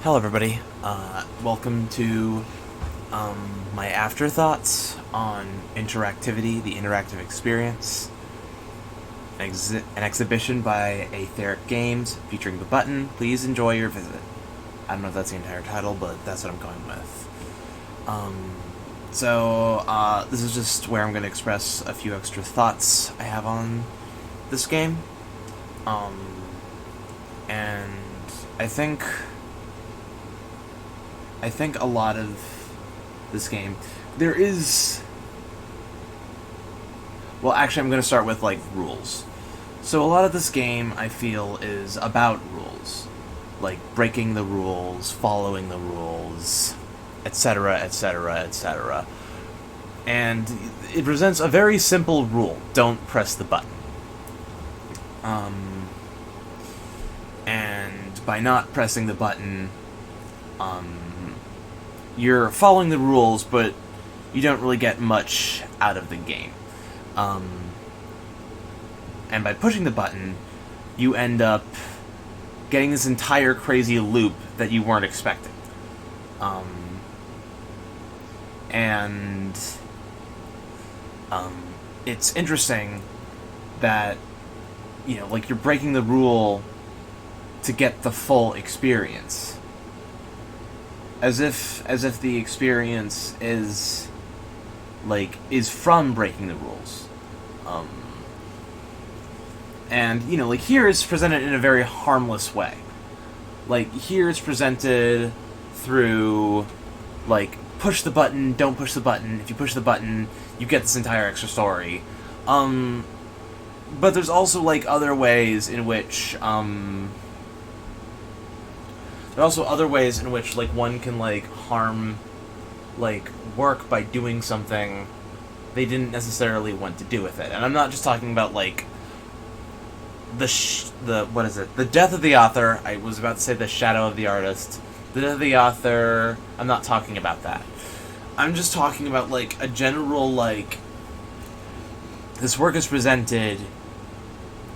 Hello, everybody. Welcome to my afterthoughts on Interactivity, the interactive experience, an exhibition by Aetheric Games featuring The Button. Please enjoy your visit. I don't know if that's the entire title, but that's what I'm going with. This is just where I'm going to express a few extra thoughts I have on this game. And I think a lot of this game, there is... Well, actually, I'm going to start with, rules. So a lot of this game, I feel, is about rules. Like, breaking the rules, following the rules, etc., etc., etc. And it presents a very simple rule. Don't press the button. And by not pressing the button, you're following the rules, but you don't really get much out of the game. And by pushing the button, you end up getting this entire crazy loop that you weren't expecting. It's interesting that, you're breaking the rule to get the full experience. As if the experience is from breaking the rules. And, here it's presented in a very harmless way. Here it's presented through, push the button, don't push the button. If you push the button, you get this entire extra story. But there's also, other ways in which, there are also other ways in which, one can, harm, work by doing something they didn't necessarily want to do with it. And I'm not just talking about, the death of the author. I was about to say the shadow of the artist. The death of the author, I'm not talking about that. I'm just talking about, a general, this work is presented,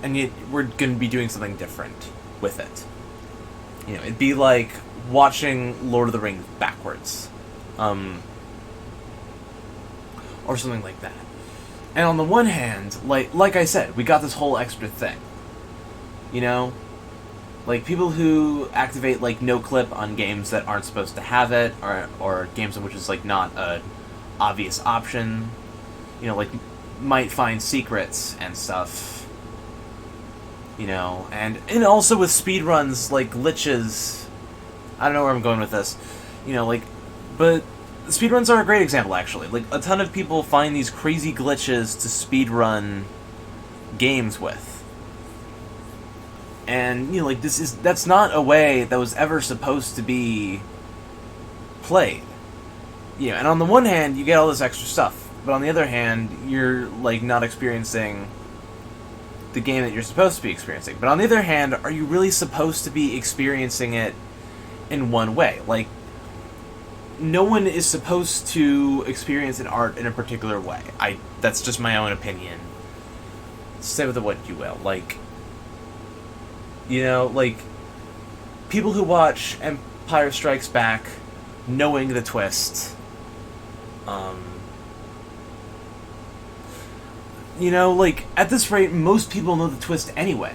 and yet we're going to be doing something different with it. It'd be like watching Lord of the Rings backwards. Or something like that. And on the one hand, like I said, we got this whole extra thing. People who activate, no-clip on games that aren't supposed to have it, or games in which it's, not an obvious option, might find secrets and stuff. And also with speedruns, glitches. I don't know where I'm going with this. But speedruns are a great example, actually. A ton of people find these crazy glitches to speedrun games with. And, that's not a way that was ever supposed to be played. And on the one hand, you get all this extra stuff. But on the other hand, you're, not experiencing the game that you're supposed to be experiencing. But on the other hand, are you really supposed to be experiencing it in one way? No one is supposed to experience an art in a particular way. That's just my own opinion. Say with it what you will. People who watch Empire Strikes Back, knowing the twist, at this rate, most people know the twist anyway.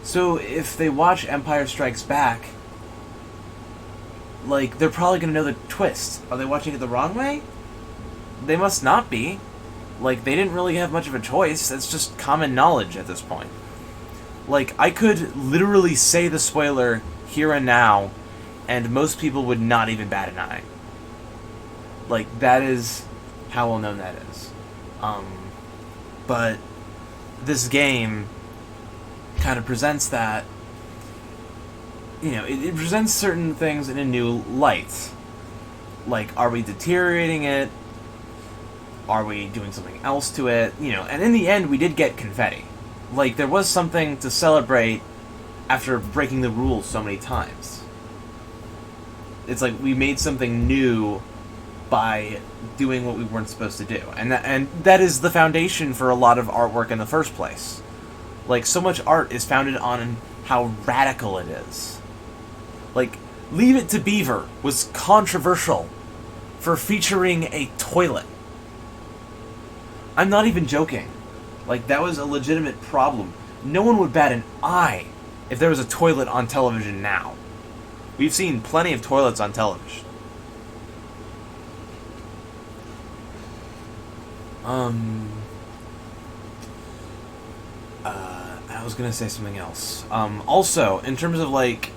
So if they watch Empire Strikes Back, they're probably going to know the twist. Are they watching it the wrong way? They must not be. They didn't really have much of a choice. That's just common knowledge at this point. I could literally say the spoiler here and now, and most people would not even bat an eye. That is how well known that is. But this game kind of presents that, it presents certain things in a new light. Are we deteriorating it? Are we doing something else to it? And in the end, we did get confetti. There was something to celebrate after breaking the rules so many times. It's we made something new by doing what we weren't supposed to do. And that is the foundation for a lot of artwork in the first place. So much art is founded on how radical it is. Leave It to Beaver was controversial for featuring a toilet. I'm not even joking. Like, that was a legitimate problem. No one would bat an eye if there was a toilet on television now. We've seen plenty of toilets on television. I was gonna say something else. Also, in terms of, like,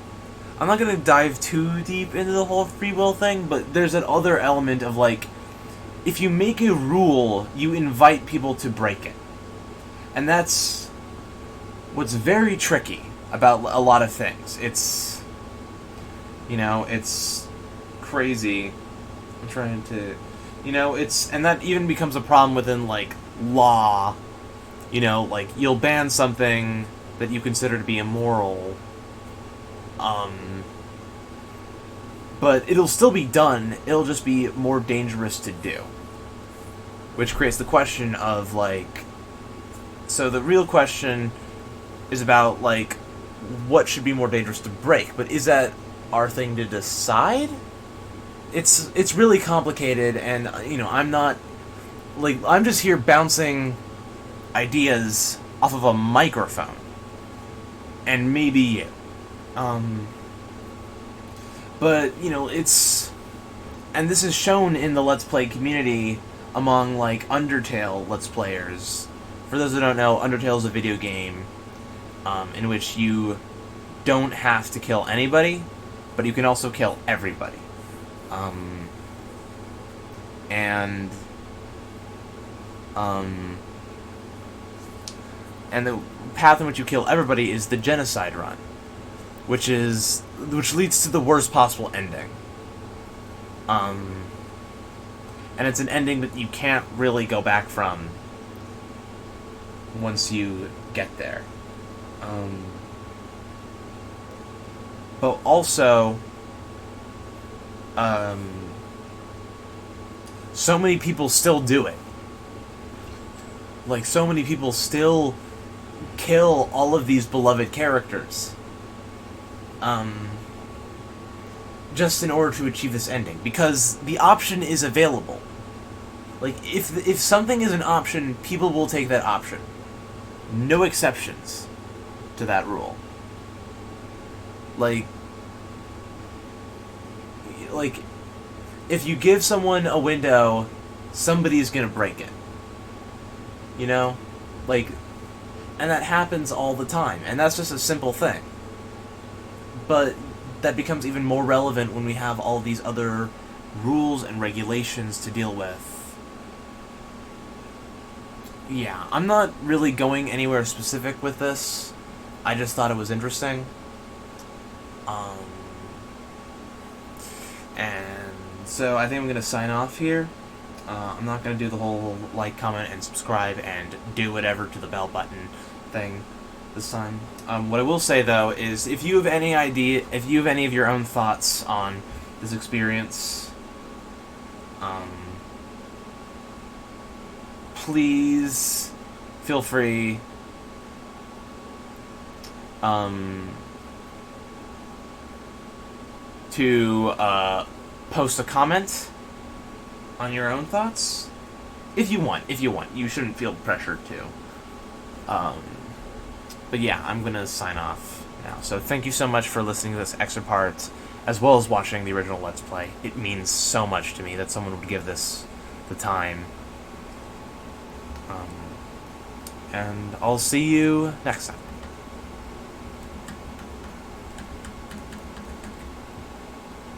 I'm not gonna dive too deep into the whole free will thing, but there's that other element of, like, if you make a rule, you invite people to break it. And that's what's very tricky about a lot of things. It's, you know, it's crazy. I'm trying to, you know, it's, and that even becomes a problem within, like, law. You know, like, you'll ban something that you consider to be immoral, but it'll still be done, it'll just be more dangerous to do. Which creates the question of, like, so the real question is about, like, what should be more dangerous to break, but is that our thing to decide? It's really complicated, and, you know, I'm not, like, I'm just here bouncing ideas off of a microphone. And maybe you. But, you know, it's, and this is shown in the Let's Play community among, like, Undertale Let's Players. For those who don't know, Undertale is a video game in which you don't have to kill anybody, but you can also kill everybody. And the path in which you kill everybody is the genocide run, which leads to the worst possible ending. And it's an ending that you can't really go back from once you get there. But also, so many people still do it. Like, so many people still kill all of these beloved characters. Just in order to achieve this ending. Because the option is available. Like, if something is an option, people will take that option. No exceptions to that rule. Like, if you give someone a window, somebody's gonna break it. You know? Like, and that happens all the time. And that's just a simple thing. But that becomes even more relevant when we have all these other rules and regulations to deal with. Yeah, I'm not really going anywhere specific with this. I just thought it was interesting. And so I think I'm going to sign off here. I'm not going to do the whole like, comment, and subscribe, and do whatever to the bell button thing this time. What I will say, though, is if you have any of your own thoughts on this experience, please feel free to post a comment on your own thoughts, if you want. You shouldn't feel pressured to. But yeah, I'm gonna sign off now. So thank you so much for listening to this extra part, as well as watching the original Let's Play. It means so much to me that someone would give this the time. And I'll see you next time.